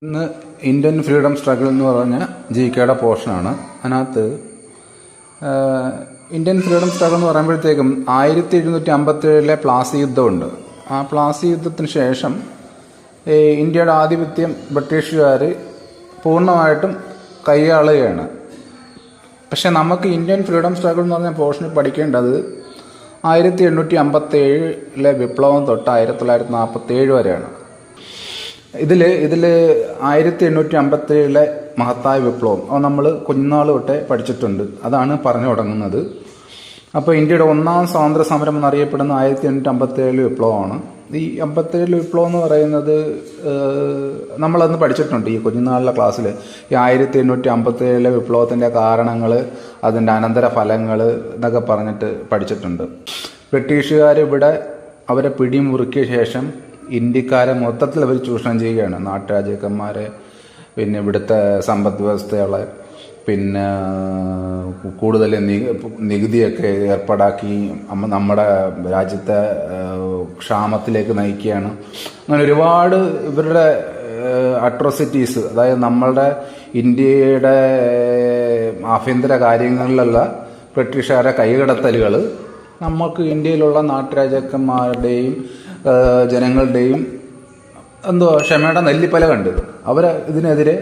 ഇന്ന് Indian freedom struggle എന്ന് പറഞ്ഞ GK പോർഷനാണ്. അതിനകത്ത് ഇന്ത്യൻ ഫ്രീഡം സ്ട്രഗിൾ എന്ന് പറയുമ്പോഴത്തേക്കും 1757 പ്ലാസി യുദ്ധമുണ്ട്. ആ പ്ലാസി യുദ്ധത്തിന് ശേഷം ഇന്ത്യയുടെ ആധിപത്യം ബ്രിട്ടീഷുകാർ പൂർണ്ണമായിട്ടും കൈയാളുകയാണ്. പക്ഷെ നമുക്ക് ഇന്ത്യൻ ഫ്രീഡം സ്ട്രഗിൾ എന്ന് പറഞ്ഞ പോർഷനിൽ പഠിക്കേണ്ടത് 1857 വിപ്ലവം തൊട്ട് 1947 വരെയാണ്. ഇതിൽ 1857 മഹത്തായ വിപ്ലവം അത് നമ്മൾ കുഞ്ഞുനാൾ തൊട്ടേ പഠിച്ചിട്ടുണ്ട്. അതാണ് പറഞ്ഞു തുടങ്ങുന്നത്. അപ്പോൾ ഇന്ത്യയുടെ ഒന്നാം സ്വാതന്ത്ര്യ സമരം എന്നറിയപ്പെടുന്ന 1857 വിപ്ലവമാണ്. ഈ 57 വിപ്ലവം എന്ന് പറയുന്നത് നമ്മളന്ന് പഠിച്ചിട്ടുണ്ട് ഈ കുഞ്ഞുനാളിലെ ക്ലാസ്സിൽ. ഈ 1857 വിപ്ലവത്തിൻ്റെ കാരണങ്ങൾ, അതിൻ്റെ അനന്തര ഫലങ്ങൾ എന്നൊക്കെ പറഞ്ഞിട്ട് പഠിച്ചിട്ടുണ്ട്. ബ്രിട്ടീഷുകാർ ഇവിടെ അവരെ പിടിമുറുക്കിയ ശേഷം ഇന്ത്യക്കാരെ മൊത്തത്തിൽ അവർ ചൂഷണം ചെയ്യുകയാണ്. നാട്ടുരാജാക്കന്മാരെ, പിന്നെ ഇവിടുത്തെ സമ്പദ് വ്യവസ്ഥകളെ, പിന്നെ കൂടുതൽ നികുതിയൊക്കെ ഏർപ്പാടാക്കി നമ്മുടെ രാജ്യത്തെ ക്ഷാമത്തിലേക്ക് നയിക്കുകയാണ്. അങ്ങനെ ഒരുപാട് ഇവരുടെ അട്രോസിറ്റീസ്, അതായത് നമ്മളുടെ ഇന്ത്യയുടെ ആഭ്യന്തര കാര്യങ്ങളിലുള്ള ബ്രിട്ടീഷുകാരെ കൈകടത്തലുകൾ നമുക്ക് ഇന്ത്യയിലുള്ള നാട്ടുരാജാക്കന്മാരുടെയും ജനങ്ങളുടെയും ക്ഷമയുടെ നെല്ലിപ്പല കണ്ട് അവർ ഇതിനെതിരെ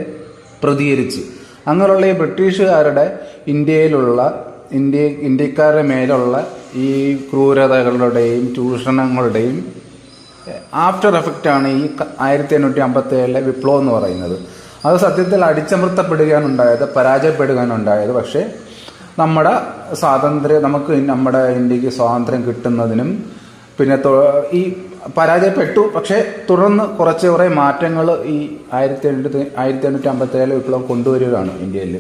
പ്രതികരിച്ച്, അങ്ങനെയുള്ള ഈ ബ്രിട്ടീഷുകാരുടെ ഇന്ത്യക്കാരുടെ മേലുള്ള ഈ ക്രൂരതകളുടെയും ചൂഷണങ്ങളുടെയും ആഫ്റ്റർ എഫക്റ്റാണ് ഈ 1857 വിപ്ലവം എന്ന് പറയുന്നത്. അത് സത്യത്തിൽ അടിച്ചമർത്തപ്പെടുകയാണ് ഉണ്ടായത്, പരാജയപ്പെടുകയാണ് ഉണ്ടായത്. പക്ഷേ നമ്മുടെ നമുക്ക് നമ്മുടെ ഇന്ത്യക്ക് സ്വാതന്ത്ര്യം കിട്ടുന്നതിനും പിന്നെ ഈ പരാജയപ്പെട്ടു, പക്ഷേ തുടർന്ന് കുറേ മാറ്റങ്ങൾ ഈ 1857 വിപ്ലവം കൊണ്ടുവരികയാണ് ഇന്ത്യയിൽ.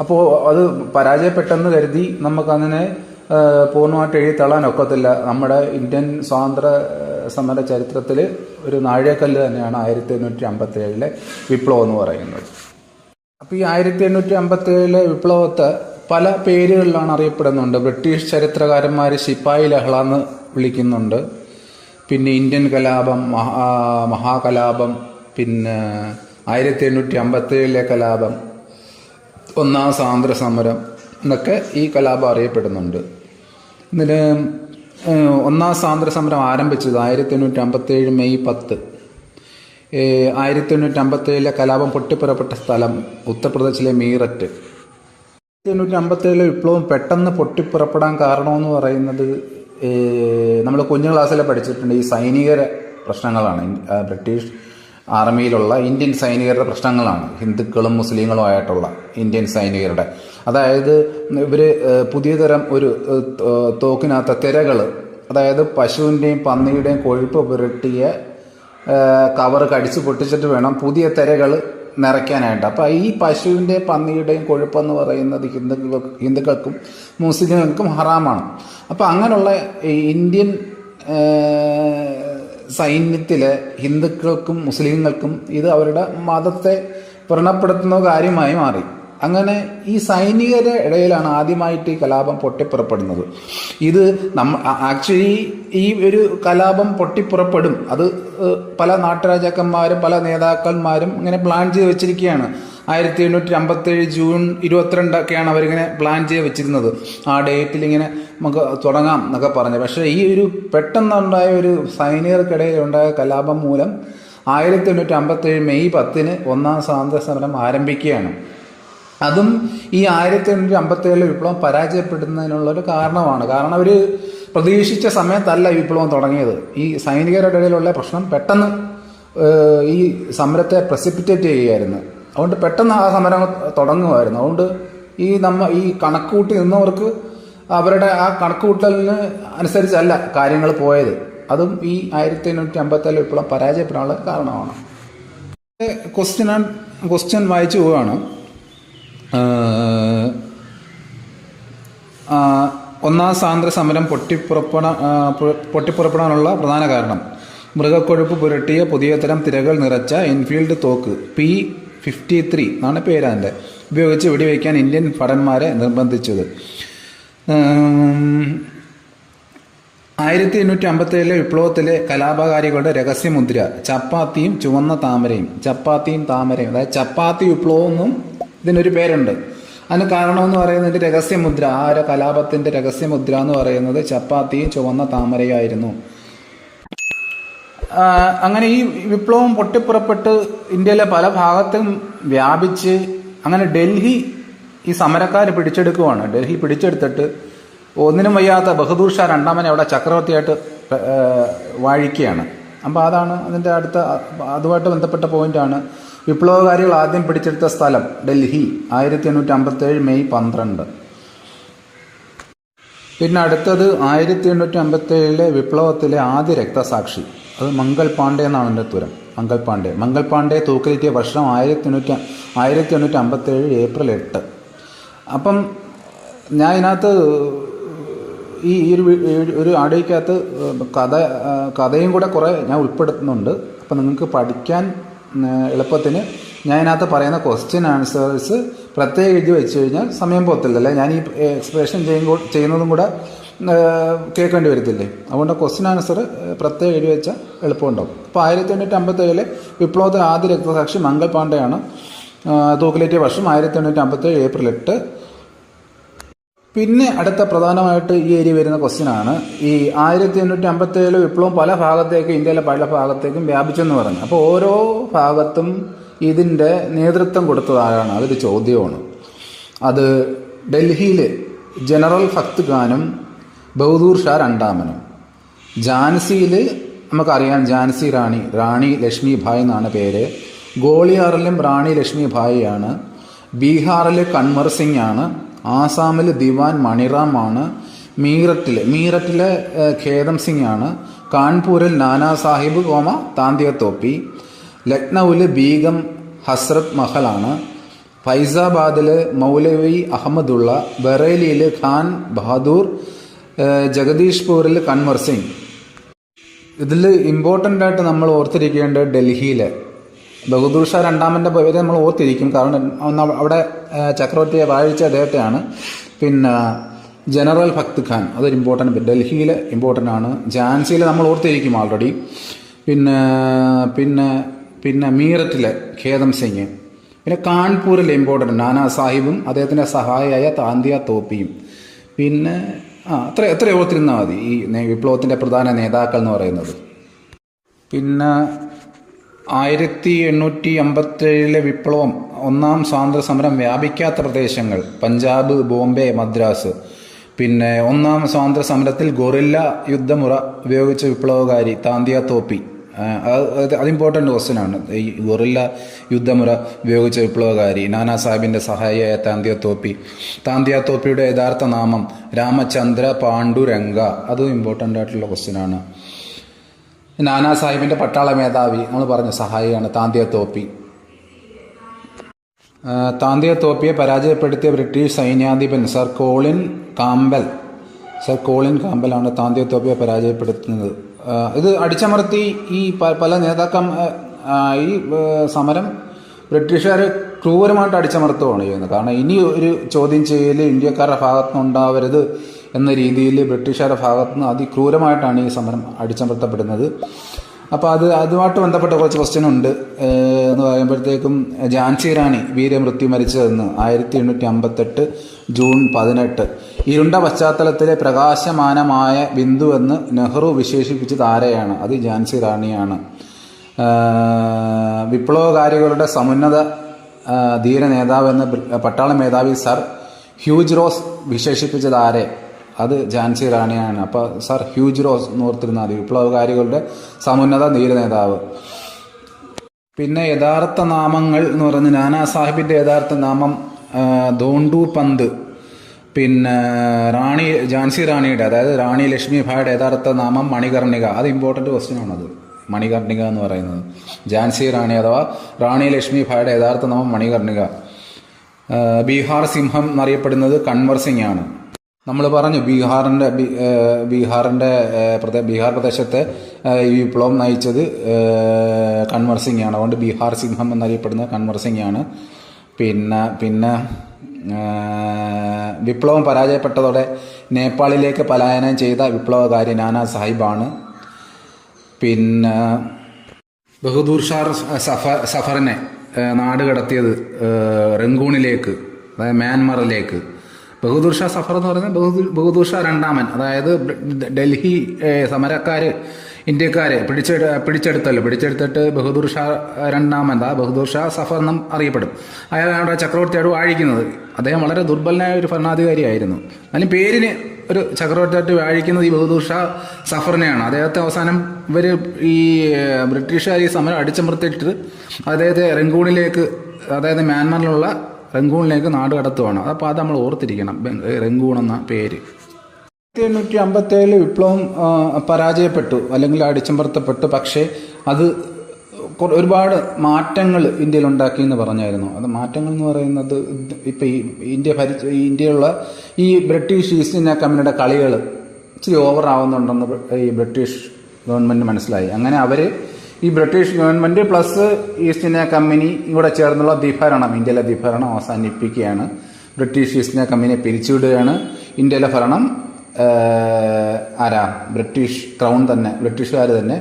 അപ്പോൾ അത് പരാജയപ്പെട്ടെന്ന് കരുതി നമുക്കതിനെ പൂർണ്ണമായിട്ട് എഴുതിത്തള്ളാൻ ഒക്കത്തില്ല. നമ്മുടെ ഇന്ത്യൻ സ്വാതന്ത്ര്യ സമര ചരിത്രത്തിൽ ഒരു നാഴികക്കല്ല് തന്നെയാണ് 1857 വിപ്ലവം എന്ന് പറയുന്നത്. അപ്പോൾ ഈ 1857 വിപ്ലവത്തെ പല പേരുകളിലാണ് അറിയപ്പെടുന്നുണ്ട്. ബ്രിട്ടീഷ് ചരിത്രകാരന്മാർ ശിപ്പായി ലഹള എന്ന് വിളിക്കുന്നുണ്ട്. പിന്നെ ഇന്ത്യൻ കലാപം, മഹാകലാപം, പിന്നെ 1857 കലാപം, ഒന്നാം സ്വാതന്ത്ര്യ സമരം എന്നൊക്കെ ഈ കലാപം അറിയപ്പെടുന്നുണ്ട്. ഇതിന് ഒന്നാം സ്വാതന്ത്ര്യ സമരം ആരംഭിച്ചത് 1857 മെയ് 10. 1857 കലാപം പൊട്ടിപ്പുറപ്പെട്ട സ്ഥലം ഉത്തർപ്രദേശിലെ മീററ്റ്. 1857 വിപ്ലവം പെട്ടെന്ന് പൊട്ടിപ്പുറപ്പെടാൻ കാരണമെന്ന് പറയുന്നത് നമ്മൾ കുഞ്ഞു ക്ലാസ്സിൽ പഠിച്ചിട്ടുണ്ട്. ഈ സൈനികര പ്രശ്നങ്ങളാണ്. ബ്രിട്ടീഷ് ആർമിയിലുള്ള ഇന്ത്യൻ സൈനികരുടെ പ്രശ്നങ്ങളാണ്. ഹിന്ദുക്കളും മുസ്ലിങ്ങളും ആയിട്ടുള്ള ഇന്ത്യൻ സൈനികരുടെ. അതായത് ഇവർ പുതിയ തരം ഒരു തോക്കിനകത്ത് തിരകൾ, അതായത് പശുവിൻ്റെയും പന്നിയുടെയും കൊഴുപ്പ് പുരട്ടിയ കവർ കടിച്ചു പൊട്ടിച്ചിട്ട് വേണം പുതിയ തിരകൾ നിറയ്ക്കാനായിട്ട്. അപ്പോൾ ഈ പശുവിൻ്റെ പന്നിയുടെയും കൊഴുപ്പെന്ന് പറയുന്നത് ഹിന്ദുക്കൾക്കും മുസ്ലിങ്ങൾക്കും ഹറാമാണ്. അപ്പോൾ അങ്ങനെയുള്ള ഇന്ത്യൻ സൈന്യത്തിലെ ഹിന്ദുക്കൾക്കും മുസ്ലിങ്ങൾക്കും ഇത് അവരുടെ മതത്തെ വ്രണപ്പെടുത്തുന്ന കാര്യമായി മാറി. അങ്ങനെ ഈ സൈനികരുടെ ഇടയിലാണ് ആദ്യമായിട്ട് ഈ കലാപം പൊട്ടിപ്പുറപ്പെടുന്നത്. ഇത് ആക്ച്വലി ഈ ഒരു കലാപം പൊട്ടിപ്പുറപ്പെടും, അത് പല നാട്ടുരാജാക്കന്മാരും പല നേതാക്കന്മാരും ഇങ്ങനെ പ്ലാൻ ചെയ്ത് വെച്ചിരിക്കുകയാണ്. 1857 ജൂൺ 22 അവരിങ്ങനെ പ്ലാൻ ചെയ്ത് വെച്ചിരുന്നത്. ആ ഡേറ്റിൽ ഇങ്ങനെ നമുക്ക് തുടങ്ങാം എന്നൊക്കെ പറഞ്ഞു. പക്ഷേ ഈ ഒരു പെട്ടെന്നുണ്ടായ ഒരു സൈനികർക്കിടയിൽ ഉണ്ടായ കലാപം മൂലം 1857 മെയ് 10 ഒന്നാം സ്വാതന്ത്ര്യ സമരം ആരംഭിക്കുകയാണ്. അതും ഈ 1857 വിപ്ലവം പരാജയപ്പെടുന്നതിനുള്ളൊരു കാരണമാണ്. കാരണം അവർ പ്രതീക്ഷിച്ച സമയത്തല്ല ഈ വിപ്ലവം തുടങ്ങിയത്. ഈ സൈനികരുടെ ഇടയിലുള്ള പ്രശ്നം പെട്ടെന്ന് ഈ സമരത്തെ പ്രസിപ്പിറ്റേറ്റ് ചെയ്യുകയായിരുന്നു. അതുകൊണ്ട് പെട്ടെന്ന് ആ സമരം തുടങ്ങുമായിരുന്നു. അതുകൊണ്ട് ഈ കണക്കുകൂട്ടി നിന്നവർക്ക് അവരുടെ ആ കണക്കുകൂട്ടലിന് അനുസരിച്ചല്ല കാര്യങ്ങൾ പോയത്. അതും ഈ 1857 വിപ്ലവം പരാജയപ്പെടാനുള്ള കാരണമാണ്. ക്വസ്റ്റ്യൻ വായിച്ചു പോവുകയാണ്. ഒന്നാം സ്വാതന്ത്ര്യ സമരം പൊട്ടിപ്പുറപ്പെടാനുള്ള പ്രധാന കാരണം മൃഗക്കൊഴുപ്പ് പുരട്ടിയ പുതിയ തരം തിരകൾ നിറച്ച എൻഫീൽഡ് തോക്ക് P53 എന്നാണ് പേര് അതിൻ്റെ ഉപയോഗിച്ച് വെടിവെക്കാൻ ഇന്ത്യൻ ഭടന്മാരെ നിർബന്ധിച്ചത്. 1857 വിപ്ലവത്തിലെ കലാപകാരികളുടെ രഹസ്യമുദ്ര ചപ്പാത്തിയും ചുവന്ന താമരയും. ചപ്പാത്തിയും താമരയും, അതായത് ചപ്പാത്തി വിപ്ലവം എന്നും ഇതിനൊരു പേരുണ്ട്. അതിന് കാരണമെന്ന് പറയുന്നത് രഹസ്യമുദ്ര, ആ ഒരു കലാപത്തിന്റെ രഹസ്യമുദ്ര എന്ന് പറയുന്നത് ചപ്പാത്തിയും ചുവന്ന താമരയായിരുന്നു. അങ്ങനെ ഈ വിപ്ലവം പൊട്ടിപ്പുറപ്പെട്ട് ഇന്ത്യയിലെ പല ഭാഗത്തും വ്യാപിച്ച് അങ്ങനെ ഡൽഹി ഈ സമരക്കാർ പിടിച്ചെടുക്കുവാണ്. ഡൽഹി പിടിച്ചെടുത്തിട്ട് ഒന്നിനും വയ്യാത്ത ബഹദൂർ ഷാ രണ്ടാമനെ അവിടെ ചക്രവർത്തിയായിട്ട് വാഴിക്കുകയാണ്. അപ്പോൾ അതാണ് അതിൻ്റെ അടുത്ത അതുമായിട്ട് ബന്ധപ്പെട്ട പോയിന്റാണ്. വിപ്ലവകാരികൾ ആദ്യം പിടിച്ചെടുത്ത സ്ഥലം ഡൽഹി 1857 മെയ് 12. പിന്നെ അടുത്തത് 1857 വിപ്ലവത്തിലെ ആദ്യ രക്തസാക്ഷി, അത് മംഗൾ പാണ്ഡെ എന്നാണ് എൻ്റെ ഉത്തരം. മംഗൾ പാണ്ഡെ തൂക്കിലേറ്റിയ വർഷം 1857 ഏപ്രിൽ 8. അപ്പം ഞാൻ ഇതിനകത്ത് ഈ ഒരു ആഡിയോയ്ക്കകത്ത് കഥയും കൂടെ കുറേ ഞാൻ ഉൾപ്പെടുത്തുന്നുണ്ട്. അപ്പം നിങ്ങൾക്ക് പഠിക്കാൻ എളുപ്പത്തിന് ഞാൻ ഇതിനകത്ത് പറയുന്ന ക്വസ്റ്റ്യൻ ആൻസേഴ്സ് പ്രത്യേകം എഴുതി വെച്ച് കഴിഞ്ഞാൽ സമയം പോകത്തില്ലല്ലേ, ഞാൻ ഈ എക്സ്പ്രഷൻ ചെയ്യുന്നതും കൂടെ കേൾക്കേണ്ടി വരത്തില്ലേ. അതുകൊണ്ട് ക്വസ്റ്റ്യൻ ആൻസർ പ്രത്യേകം എഴുതി വെച്ചാൽ എളുപ്പമുണ്ടാവും. അപ്പോൾ 1857 വിപ്ലവത്തിൽ ആദ്യ രക്തസാക്ഷി മംഗൾ പാണ്ഡെയാണ്. തൂക്കിലേറ്റിയ വർഷം 1857 ഏപ്രിൽ 8. പിന്നെ അടുത്ത പ്രധാനമായിട്ട് ഈ ഏരിയ വരുന്ന ക്വസ്റ്റ്യനാണ് ഈ 1857 വിപ്ലവം പല ഭാഗത്തേക്കും, ഇന്ത്യയിലെ പല ഭാഗത്തേക്കും വ്യാപിച്ചെന്ന് പറഞ്ഞു. അപ്പോൾ ഓരോ ഭാഗത്തും ഇതിൻ്റെ നേതൃത്വം കൊടുത്തത് ആരാണ്, അതൊരു ചോദ്യമാണ്. അത് ഡൽഹിയിൽ ജനറൽ ഫക്ത് ഖാനും ബഹദൂർ ഷാ രണ്ടാമനും. ഝാൻസിയിൽ നമുക്കറിയാം ഝാൻസി റാണി ലക്ഷ്മിഭായ് എന്നാണ് പേര്. ഗോളിയാറിലും റാണി ലക്ഷ്മിഭായിയാണ്. ബീഹാറിൽ കൻവർ സിംഗ് ആണ്. ആസാമിൽ ദിവാൻ മണിറാം ആണ്. മീററ്റിലെ ഖേദം സിംഗ് ആണ്. കാൺപൂരിൽ നാനാ സാഹിബ് താന്തിയ തോപ്പി. ലക്നൌവിൽ ബീഗം ഹസ്രത്ത് മഹലാണ്. ഫൈസാബാദിൽ മൗലവി അഹമ്മദുള്ള. ബറേലിയിൽ ഖാൻ ബഹാദൂർ. ജഗദീഷ്പൂരിൽ കൻവർ സിംഗ്. ഇതിൽ ഇമ്പോർട്ടൻ്റ് ആയിട്ട് നമ്മൾ ഓർത്തിരിക്കേണ്ടത് ഡൽഹിയിലെ ബഹദൂർ ഷാ രണ്ടാമൻ്റെ പേര് നമ്മൾ ഓർത്തിരിക്കും, കാരണം അവിടെ ചക്രവർത്തിയെ വാഴിച്ച അദ്ദേഹത്തെയാണ്. പിന്നെ ജനറൽ ഫക്ത് ഖാൻ, അതൊരു ഇമ്പോർട്ടൻ്റ്, ഡൽഹിയിൽ ഇമ്പോർട്ടൻ്റ് ആണ്. ഝാൻസിയിൽ നമ്മൾ ഓർത്തിരിക്കും ആൾറെഡി. പിന്നെ മീററ്റിലെ ഖേദം സിംഗ്. പിന്നെ കാൺപൂരിലെ ഇമ്പോർട്ടൻ്റ് നാനാ സാഹിബും അദ്ദേഹത്തിൻ്റെ സഹായിയായ താന്തിയ തോപ്പിയും. പിന്നെ എത്ര ഓർത്തിരുന്നാൽ മതി ഈ വിപ്ലവത്തിൻ്റെ പ്രധാന നേതാക്കൾ എന്ന് പറയുന്നത്. പിന്നെ 1857 വിപ്ലവം, ഒന്നാം സ്വാതന്ത്ര്യ സമരം വ്യാപിക്കാത്ത പ്രദേശങ്ങൾ പഞ്ചാബ്, ബോംബെ, മദ്രാസ്. പിന്നെ ഒന്നാം സ്വാതന്ത്ര്യ സമരത്തിൽ ഗൊറില്ല യുദ്ധമുറ ഉപയോഗിച്ച വിപ്ലവകാരി താന്തിയ തോപ്പി. അത് ഇമ്പോർട്ടൻ്റ് ക്വസ്റ്റ്യൻ ആണ്. ഈ ഗൊറില്ല യുദ്ധമുറ ഉപയോഗിച്ച വിപ്ലവകാരി നാനാ സാഹിബിൻ്റെ സഹായിയായ താന്തിയ തോപ്പിയുടെ യഥാർത്ഥ നാമം രാമചന്ദ്ര പാണ്ഡുരംഗ, അതും ഇമ്പോർട്ടൻ്റ് ആയിട്ടുള്ള ക്വസ്റ്റ്യൻ ആണ്. നാനാ സാഹിബിൻ്റെ പട്ടാള മേധാവി നമ്മൾ പറഞ്ഞ സഹായിയാണ് താന്തിയ തോപ്പി. താന്തിയ തോപ്പിയെ പരാജയപ്പെടുത്തിയ ബ്രിട്ടീഷ് സൈന്യാധിപൻ സർ കോളിൻ കാമ്പലാണ് താന്തിയ തോപ്പിയെ പരാജയപ്പെടുത്തുന്നത്. ഇത് അടിച്ചമർത്തി ഈ പല ഈ സമരം ബ്രിട്ടീഷുകാർ ക്രൂരമായിട്ട് അടിച്ചമർത്തുകയാണ് ചെയ്യുന്നത്. കാരണം ഇനി ഒരു ചോദ്യം ചെയ്യൽ ഇന്ത്യക്കാരുടെ ഭാഗത്തുനിന്ന് ഉണ്ടാവരുത് എന്ന രീതിയിൽ ബ്രിട്ടീഷുകാരുടെ ഭാഗത്തുനിന്ന് അതിക്രൂരമായിട്ടാണ് ഈ സമരം അടിച്ചമർത്തപ്പെടുന്നത്. അപ്പോൾ അതുമായിട്ട് ബന്ധപ്പെട്ട കുറച്ച് ക്വസ്റ്റ്യൻ ഉണ്ട് എന്ന് പറയുമ്പോഴത്തേക്കും ഝാൻസി റാണി വീരമൃത്യു മരിച്ചതെന്ന് 1858 ജൂൺ 18. ഇരുണ്ട പശ്ചാത്തലത്തിലെ പ്രകാശമാനമായ ബിന്ദു എന്ന് നെഹ്റു വിശേഷിപ്പിച്ചത് ആരെയാണ്? അത് ഝാൻസി റാണിയാണ്. വിപ്ലവകാരികളുടെ സമുന്നത ധീര നേതാവ് എന്ന പട്ടാള മേധാവി സർ ഹ്യൂജ് റോസ് വിശേഷിപ്പിച്ചത് ആരെ? അത് ഝാൻസി റാണിയാണ്. അപ്പോൾ സർ ഹ്യൂജ് റോസ് എന്ന് ഓർത്തിരുന്നാൽ മതി, വിപ്ലവകാരികളുടെ സമുന്നത ധീര നേതാവ്. പിന്നെ യഥാർത്ഥ നാമങ്ങൾ എന്ന് പറയുന്നത് നാനാ സാഹിബിൻ്റെ യഥാർത്ഥ നാമം ധോണ്ടു പന്ത്. പിന്നെ ഝാൻസി റാണിയുടെ, അതായത് റാണി ലക്ഷ്മിഭായുടെ യഥാർത്ഥ നാമം മണികർണിക. അത് ഇമ്പോർട്ടൻ്റ് ക്വസ്റ്റ്യൻ ആണത്, മണികർണിക എന്ന് പറയുന്നത്. ഝാൻസി റാണി അഥവാ റാണി ലക്ഷ്മിഭായുടെ യഥാർത്ഥ നാമം മണികർണിക. ബീഹാർ സിംഹം എന്നറിയപ്പെടുന്നത് കൻവർ സിംഗ് ആണ്. നമ്മൾ പറഞ്ഞു ബീഹാർ പ്രദേശത്തെ ഈ വിപ്ലവം നയിച്ചത് കൻവർ സിംഗ് ആണ്. അതുകൊണ്ട് ബീഹാർ സിംഹം എന്നറിയപ്പെടുന്നത് കൻവർ സിംഗ് ആണ്. പിന്നെ വിപ്ലവം പരാജയപ്പെട്ടതോടെ നേപ്പാളിലേക്ക് പലായനം ചെയ്ത വിപ്ലവകാരി നാനാ സാഹിബാണ്. പിന്നെ ബഹദൂർ ഷാ സഫറിനെ നാട് കടത്തിയത് റങ്കൂണിലേക്ക്, അതായത് മ്യാൻമറിലേക്ക്. ബഹദൂർ ഷാ സഫർ എന്ന് പറയുന്നത് ബഹദൂർ ഷാ രണ്ടാമൻ, അതായത് ഡൽഹി സമരക്കാർ ഇന്ത്യക്കാരെ പിടിച്ചെടുത്തിട്ട് ബഹദൂർ ഷാ രണ്ടാമൻ, ബഹദൂർ ഷാ സഫർ എന്നും അറിയപ്പെടും. അയാളാണ് ചക്രവർത്തിയോട് വാഴിക്കുന്നത്. അദ്ദേഹം വളരെ ദുർബലനായ ഒരു ഭരണാധികാരിയായിരുന്നു. എന്നാലും പേരിന് ഒരു ചക്രവർത്തിയായിട്ട് വാഴിക്കുന്നത് ഈ ബഹദൂർ ഷാ സഫറിനെയാണ്. അദ്ദേഹത്തെ അവസാനം ഇവർ ഈ ബ്രിട്ടീഷുകാർ ഈ സമരം അടിച്ചമർത്തിയിട്ട് അദ്ദേഹത്തെ റങ്കൂണിലേക്ക്, അതായത് മ്യാൻമറിലുള്ള റങ്കൂണിലേക്ക് നാട് കടത്തുവാണ്. അപ്പോൾ അത് നമ്മൾ ഓർത്തിരിക്കണം, റങ്കൂൺ എന്ന പേര്. 1857 വിപ്ലവം പരാജയപ്പെട്ടു, അല്ലെങ്കിൽ അടിച്ചമർത്തപ്പെട്ടു. പക്ഷേ അത് ഒരുപാട് മാറ്റങ്ങൾ ഇന്ത്യയിൽ ഉണ്ടാക്കി എന്ന് പറഞ്ഞായിരുന്നു. അത് മാറ്റങ്ങൾ എന്ന് പറയുന്നത് ഇപ്പം ഈ ഇന്ത്യയിലുള്ള ഈ ബ്രിട്ടീഷ് ഈസ്റ്റ് ഇന്ത്യ കമ്പനിയുടെ കളികൾ ഇച്ചിരി ഓവർ ആവുന്നുണ്ടെന്ന് ഈ ബ്രിട്ടീഷ് ഗവൺമെൻറ് മനസ്സിലായി. അങ്ങനെ അവർ ഈ British government plus east India company കൂടെ ചേർന്നുള്ള ദ്വിഭരണം, ഇന്ത്യയിലെ ദ്വിഭരണം അവസാനിപ്പിക്കുകയാണ്. ബ്രിട്ടീഷ് ഈസ്റ്റ് ഇന്ത്യ കമ്പനിയെ പിരിച്ചുവിടുകയാണ്. ഇന്ത്യയിലെ ഭരണം ബ്രിട്ടീഷ് ക്രൗൺ തന്നെ, ബ്രിട്ടീഷുകാർ തന്നെ,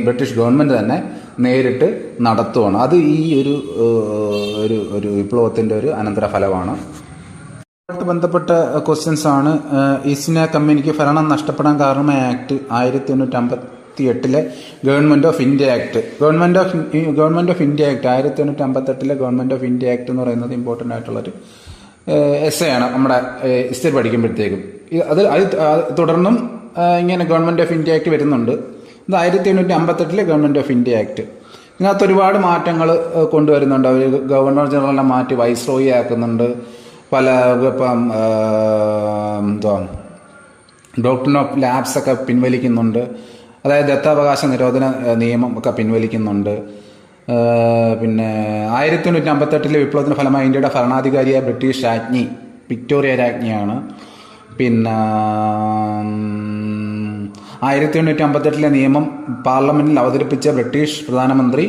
ബ്രിട്ടീഷ് ഗവൺമെൻറ് തന്നെ നേരിട്ട് നടത്തുവാണ്. അത് ഈ ഒരു വിപ്ലവത്തിൻ്റെ ഒരു അനന്തരഫലമാണ്. ബന്ധപ്പെട്ട ക്വസ്റ്റ്യൻസ് ആണ്. ഈസ്റ്റ് ഇന്ത്യ കമ്പനിക്ക് ഭരണം നഷ്ടപ്പെടാൻ കാരണമായ act 1858 government of India act. Government of India act 1858 government of India act എന്ന് പറയുന്നത് ഇമ്പോർട്ടൻ്റ് ആയിട്ടുള്ളൊരു എസ് ആണ് നമ്മുടെ ഹിസ്റ്ററി പഠിക്കുമ്പോഴത്തേക്കും. അത് തുടർന്നും ഇങ്ങനെ ഗവൺമെൻറ് ഓഫ് ഇന്ത്യ ആക്ട് വരുന്നുണ്ട്. ഇത് 1858 ഗവൺമെൻറ് ഓഫ് ഇന്ത്യ ആക്ട്. ഇതിനകത്ത് ഒരുപാട് മാറ്റങ്ങൾ കൊണ്ടുവരുന്നുണ്ട്. അവർ ഗവർണർ ജനറലിനെ മാറ്റി വൈസ്രോയി ആക്കുന്നുണ്ട്. പല ഇപ്പം ഡോക്ട്രിൻ ഓഫ് ലാബ്സ് ഒക്കെ പിൻവലിക്കുന്നുണ്ട്. അതായത് ദത്താവകാശ നിരോധന നിയമം ഒക്കെ പിൻവലിക്കുന്നുണ്ട്. പിന്നെ 1858 വിപ്ലവത്തിന് ഫലമായി ഇന്ത്യയുടെ ഭരണാധികാരിയായ ബ്രിട്ടീഷ് രാജ്ഞി വിക്ടോറിയ രാജ്ഞിയാണ്. പിന്നെ 1858 നിയമം പാർലമെന്റിൽ അവതരിപ്പിച്ച ബ്രിട്ടീഷ് പ്രധാനമന്ത്രി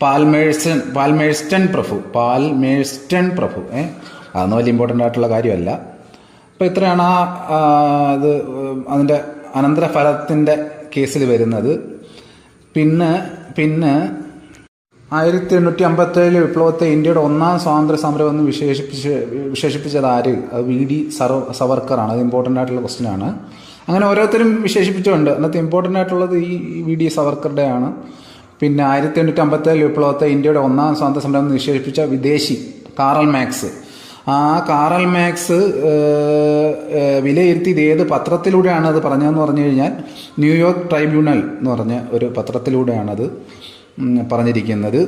പാൽമേഴ്സ്റ്റൺ പ്രഭു. അതൊന്നും വലിയ ഇമ്പോർട്ടൻ്റ് ആയിട്ടുള്ള കാര്യമല്ല. അപ്പോൾ ഇത്രയാണ് ഇത് അതിൻ്റെ അനന്തരഫലത്തിൻ്റെ കേസിൽ വരുന്നത്. പിന്നെ 1857 വിപ്ലവത്തെ ഇന്ത്യയുടെ ഒന്നാം സ്വാതന്ത്ര്യ സമരം എന്ന് വിശേഷിപ്പിച്ചത് ആര്? അത് VD സവർക്കറാണ്. അത് ഇമ്പോർട്ടൻ്റ് ആയിട്ടുള്ള ക്വസ്റ്റ്യൻ ആണ്. അങ്ങനെ ഓരോരുത്തരും വിശേഷിപ്പിച്ചുകൊണ്ട് അന്നത്തെ ഇമ്പോർട്ടൻ്റ് ആയിട്ടുള്ളത് ഈ VD സവർക്കറുടെ ആണ്. പിന്നെ 1857 വിപ്ലവത്തെ ഇന്ത്യയുടെ ഒന്നാം സ്വാതന്ത്ര്യ സമരം എന്ന് വിശേഷിപ്പിച്ച വിദേശി കാറൽ മാക്സ്. ആ കാറൽ മാക്സ് വിലയിരുത്തി ഇത് ഏത് പത്രത്തിലൂടെയാണ് അത് പറഞ്ഞതെന്ന് പറഞ്ഞു കഴിഞ്ഞാൽ ന്യൂയോർക്ക് ട്രൈബ്യൂണൽ എന്ന് പറഞ്ഞ ഒരു പത്രത്തിലൂടെയാണത് പറഞ്ഞിരിക്കുന്നത്.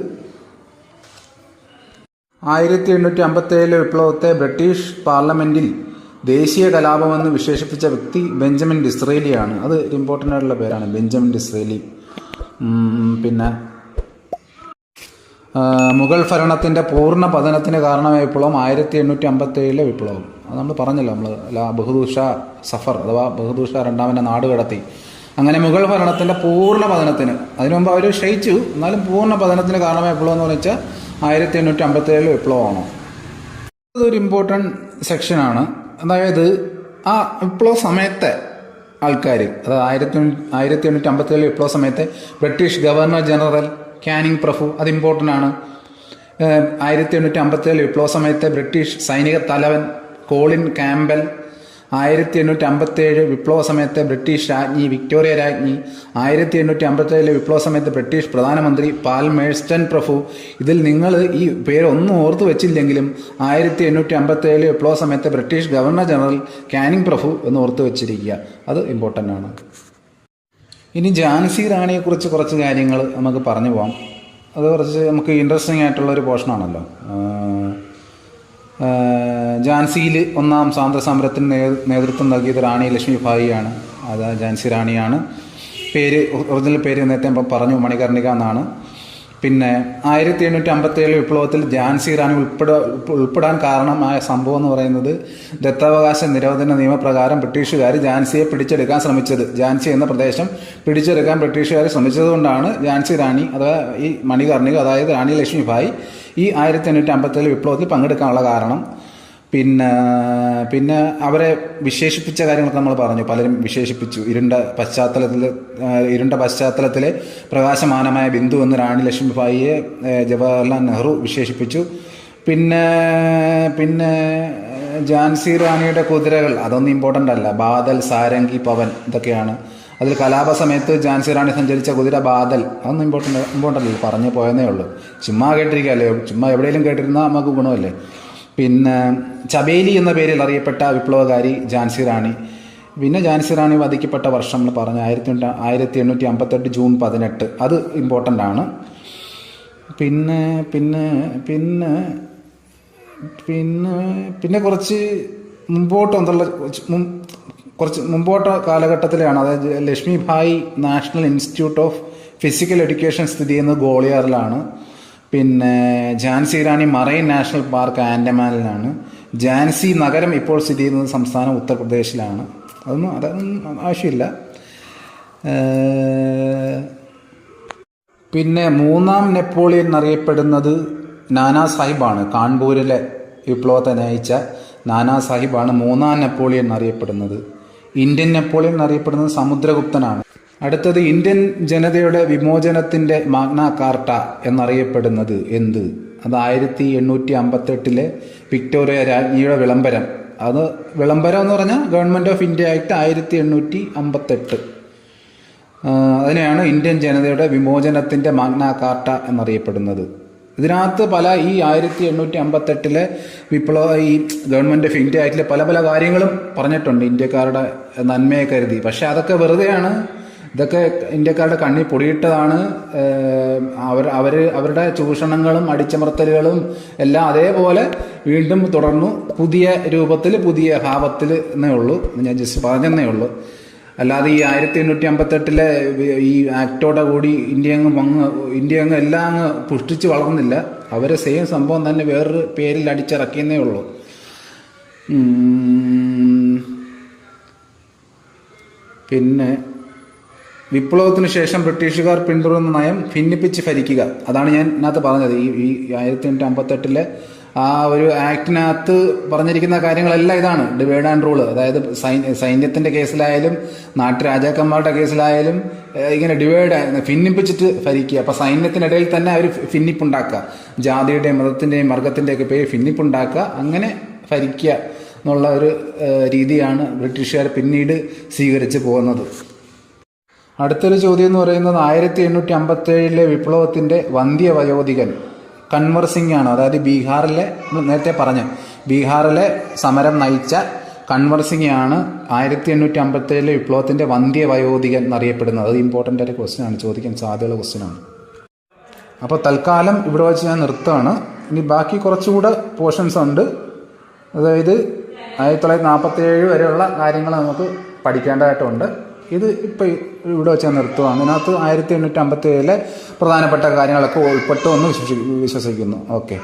1857 വിപ്ലവത്തെ ബ്രിട്ടീഷ് പാർലമെന്റിൽ ദേശീയ കലാപമെന്ന് വിശേഷിപ്പിച്ച വ്യക്തി ബെഞ്ചമിൻ ഡിസ്രേലിയാണ്. അത് ഒരു ഇമ്പോർട്ടൻ്റ് ആയിട്ടുള്ള പേരാണ്, ബെഞ്ചമിൻ ഡിസ്രേലി. പിന്നെ മുഗൾ ഭരണത്തിൻ്റെ പൂർണ്ണ പതനത്തിന് കാരണമായ വിപ്ലവം 1857 വിപ്ലവം. അത് നമ്മൾ പറഞ്ഞല്ലോ, ബഹദൂർ ഷാ സഫർ അഥവാ ബഹദൂർ ഷാ രണ്ടാമൻ്റെ നാട് കടത്തി. അങ്ങനെ മുഗൾ ഭരണത്തിൻ്റെ പൂർണ്ണ പതനത്തിന്, അതിനു മുമ്പ് അവർ ക്ഷയിച്ചു, എന്നാലും പൂർണ്ണ പതനത്തിന് കാരണമായ വിപ്ലവം എന്ന് വെച്ചാൽ 1857 വിപ്ലവമാണ്. അതൊരു ഇമ്പോർട്ടൻറ്റ് സെക്ഷനാണ്. അതായത് ആ വിപ്ലവ സമയത്തെ ആൾക്കാർ, അതായത് 1857 വിപ്ലവ സമയത്തെ ബ്രിട്ടീഷ് ഗവർണർ ജനറൽ കാനിങ് പ്രഭു, അത് ഇമ്പോർട്ടൻ്റ് ആണ്. 1857 വിപ്ലവ സമയത്തെ ബ്രിട്ടീഷ് സൈനിക തലവൻ കോളിൻ ക്യാമ്പൽ, 1857 വിപ്ലവ സമയത്തെ ബ്രിട്ടീഷ് രാജ്ഞി വിക്ടോറിയ രാജ്ഞി, 1857 വിപ്ലവ സമയത്ത് ബ്രിട്ടീഷ് പ്രധാനമന്ത്രി പാൽമേഴ്സ്റ്റൺ പ്രഭു. ഇതിൽ നിങ്ങൾ ഈ പേരൊന്നും ഓർത്തു വെച്ചില്ലെങ്കിലും 1857 വിപ്ലവ സമയത്തെ ബ്രിട്ടീഷ് ഗവർണർ ജനറൽ കാനിങ് പ്രഭു എന്ന് ഓർത്തു വെച്ചിരിക്കുക. അത് ഇമ്പോർട്ടൻ്റ് ആണ്. ഇനി ഝാൻസി റാണിയെക്കുറിച്ച് കുറച്ച് കാര്യങ്ങൾ നമുക്ക് പറഞ്ഞു പോകാം. അത് കുറച്ച് നമുക്ക് ഇൻട്രസ്റ്റിംഗ് ആയിട്ടുള്ളൊരു പോർഷനാണല്ലോ. ഝാൻസിയിൽ ഒന്നാം സ്വാതന്ത്ര്യ സമരത്തിന് നേതൃത്വം നൽകിയത് റാണി ലക്ഷ്മിഭായിയാണ്. അത് ഝാൻസി റാണിയാണ്. ഒറിജിനൽ പേര് നേരത്തെ പറഞ്ഞു, മണികർണിക എന്നാണ്. പിന്നെ 1857 വിപ്ലവത്തിൽ ഝാൻസി റാണി ഉൾപ്പെടാൻ കാരണമായ സംഭവം എന്ന് പറയുന്നത് ദത്താവകാശ നിരോധന നിയമപ്രകാരം ബ്രിട്ടീഷുകാർ ഝാൻസിയെ പിടിച്ചെടുക്കാൻ ശ്രമിച്ചത്. ഝാൻസി എന്ന പ്രദേശം പിടിച്ചെടുക്കാൻ ബ്രിട്ടീഷുകാർ ശ്രമിച്ചതുകൊണ്ടാണ് ഝാൻസി റാണി അഥവാ ഈ മണികർണിക, അതായത് റാണി ലക്ഷ്മിഭായി ഈ 1857 വിപ്ലവത്തിൽ പങ്കെടുക്കാനുള്ള കാരണം. പിന്നെ പിന്നെ അവരെ വിശേഷിപ്പിച്ച കാര്യങ്ങളൊക്കെ നമ്മൾ പറഞ്ഞു, പലരും വിശേഷിപ്പിച്ചു. ഇരുണ്ട പശ്ചാത്തലത്തിലെ പ്രകാശമാനമായ ബിന്ദു എന്ന് റാണി ലക്ഷ്മിഭായിയെ ജവഹർലാൽ നെഹ്റു വിശേഷിപ്പിച്ചു. പിന്നെ പിന്നെ ഝാൻസി റാണിയുടെ കുതിരകൾ അതൊന്നും ഇമ്പോർട്ടൻ്റ് അല്ല. ബാദൽ, സാരംഗി, പവൻ ഇതൊക്കെയാണ്. അതിൽ കലാപ സമയത്ത് ഝാൻസി റാണി സഞ്ചരിച്ച കുതിര ബാദൽ, അതൊന്നും ഇമ്പോർട്ടൻ്റ് അല്ല, പറഞ്ഞു പോയെന്നേ ഉള്ളൂ. ചുമ്മാ കേട്ടിരിക്കുകയല്ലേ, ചുമ്മാ എവിടെയെങ്കിലും കേട്ടിരുന്നാൽ നമുക്ക് ഗുണമല്ലേ. പിന്നെ ചബേലി എന്ന പേരിൽ അറിയപ്പെട്ട വിപ്ലവകാരി ഝാൻസി റാണി. പിന്നെ ഝാൻസി റാണി വധിക്കപ്പെട്ട വർഷം നമ്മൾ പറഞ്ഞ 1858 ജൂൺ 18, അത് ഇമ്പോർട്ടൻ്റ് ആണ്. പിന്നെ പിന്നെ പിന്നെ പിന്നെ പിന്നെ കുറച്ച് മുമ്പോട്ട് കാലഘട്ടത്തിലാണ്. അതായത് Lakshmibai national institute of physical education സ്ഥിതി ചെയ്യുന്നത് ഗോളിയാറിലാണ്. പിന്നെ ഝാൻസി റാണി മറൈൻ നാഷണൽ പാർക്ക് ആൻഡമാനിലാണ്. ഝാൻസി നഗരം ഇപ്പോൾ സ്ഥിതി ചെയ്യുന്നത് സംസ്ഥാനം ഉത്തർപ്രദേശിലാണ്. അതൊന്നും ആവശ്യമില്ല. പിന്നെ മൂന്നാം നെപ്പോളിയൻ എന്നറിയപ്പെടുന്നത് നാനാ സാഹിബാണ്. കാൺപൂരിലെ വിപ്ലവത്തെ നയിച്ച നാനാ സാഹിബാണ് മൂന്നാം നെപ്പോളിയൻ എന്നറിയപ്പെടുന്നത്. ഇന്ത്യൻ നെപ്പോളിയൻ എന്നറിയപ്പെടുന്നത് സമുദ്രഗുപ്തനാണ്. അടുത്തത് ഇന്ത്യൻ ജനതയുടെ വിമോചനത്തിൻ്റെ മാഗ്ന കാർട്ട എന്നറിയപ്പെടുന്നത് എന്ത്? അത് 1858 വിക്ടോറിയ രാജ്ഞിയുടെ വിളംബരം. അത് വിളംബരം എന്ന് പറഞ്ഞാൽ ഗവൺമെൻറ് ഓഫ് ഇന്ത്യ ആക്ട് 1858. അതിനെയാണ് ഇന്ത്യൻ ജനതയുടെ വിമോചനത്തിൻ്റെ മാഗ്ന കാർട്ട എന്നറിയപ്പെടുന്നത്. ഇതിനകത്ത് ഈ 1858 ഈ ഗവൺമെൻറ് ഓഫ് ഇന്ത്യ ആക്ടിലെ പല കാര്യങ്ങളും പറഞ്ഞിട്ടുണ്ട് ഇന്ത്യക്കാരുടെ നന്മയെ കരുതി. പക്ഷെ അതൊക്കെ വെറുതെയാണ്. ഇതൊക്കെ ഇന്ത്യക്കാരുടെ കണ്ണിൽ പൊടിയിട്ടതാണ്. അവരുടെ ചൂഷണങ്ങളും അടിച്ചമർത്തലുകളും എല്ലാം അതേപോലെ വീണ്ടും തുടർന്നു, പുതിയ രൂപത്തിൽ പുതിയ ഭാവത്തിൽ എന്നേ ഉള്ളൂ. ഞാൻ ജസ്റ്റ് പറഞ്ഞെന്നേ ഉള്ളൂ. അല്ലാതെ ഈ 1858 ഈ ആക്ടോടെ കൂടി ഇന്ത്യ അങ്ങ് എല്ലാം അങ്ങ് പുഷ്ടിച്ച് വളർന്നില്ല. അവരെ സെയിം സംഭവം തന്നെ വേറൊരു പേരിൽ അടിച്ചിറക്കിയെന്നേ ഉള്ളൂ. പിന്നെ വിപ്ലവത്തിന് ശേഷം ബ്രിട്ടീഷുകാർ പിന്തുടർന്ന നയം ഭിന്നിപ്പിച്ച് ഭരിക്കുക. അതാണ് ഞാൻ ഇതിനകത്ത് പറഞ്ഞത്. ഈ 1858 ആ ഒരു ആക്ടിനകത്ത് പറഞ്ഞിരിക്കുന്ന കാര്യങ്ങളെല്ലാം ഇതാണ്. Divide and rule. അതായത് സൈന്യത്തിൻ്റെ കേസിലായാലും നാട്ടുരാജാക്കന്മാരുടെ കേസിലായാലും ഇങ്ങനെ ഭിന്നിപ്പിച്ചിട്ട് ഭരിക്കുക. അപ്പം സൈന്യത്തിനിടയിൽ തന്നെ അവർ ഭിന്നിപ്പുണ്ടാക്കുക. ജാതിയുടെയും മതത്തിൻ്റെയും വർഗത്തിൻ്റെയൊക്കെ പേര് ഭിന്നിപ്പുണ്ടാക്കുക, അങ്ങനെ ഭരിക്കുക എന്നുള്ള ഒരു രീതിയാണ് ബ്രിട്ടീഷുകാർ പിന്നീട് സ്വീകരിച്ച് പോകുന്നത്. അടുത്തൊരു ചോദ്യം എന്ന് പറയുന്നത് 1857 വിപ്ലവത്തിൻ്റെ വന്ധ്യവയോധികൻ കൻവർ സിംഗ് ആണ്. അതായത് ബീഹാറിലെ, നേരത്തെ പറഞ്ഞ ബീഹാറിലെ സമരം നയിച്ച കൻവർ സിംഗ് ആണ് 1857 വിപ്ലവത്തിൻ്റെ വന്ധ്യവയോധികൻ എന്നറിയപ്പെടുന്നത്. അത് ഇമ്പോർട്ടൻ്റ് ആയിട്ട് ക്വസ്റ്റ്യൻ ആണ്, ചോദിക്കാൻ സാധ്യതയുള്ള ക്വസ്റ്റ്യൻ ആണ്. അപ്പോൾ തൽക്കാലം ഇവിടെ വെച്ച് ഞാൻ നിർത്തുകയാണ്. ഇനി ബാക്കി കുറച്ചുകൂടെ പോർഷൻസ് ഉണ്ട്. അതായത് 1947 വരെയുള്ള കാര്യങ്ങൾ നമുക്ക് പഠിക്കേണ്ടതായിട്ടുണ്ട്. ഇത് ഇപ്പോൾ ഇവിടെ വെച്ച് നിർത്തുകയാണ്. ഇതിനകത്ത് 1857 പ്രധാനപ്പെട്ട കാര്യങ്ങളൊക്കെ ഉൾപ്പെട്ടു എന്ന് വിശ്വസിക്കുന്നു. ഓക്കെ.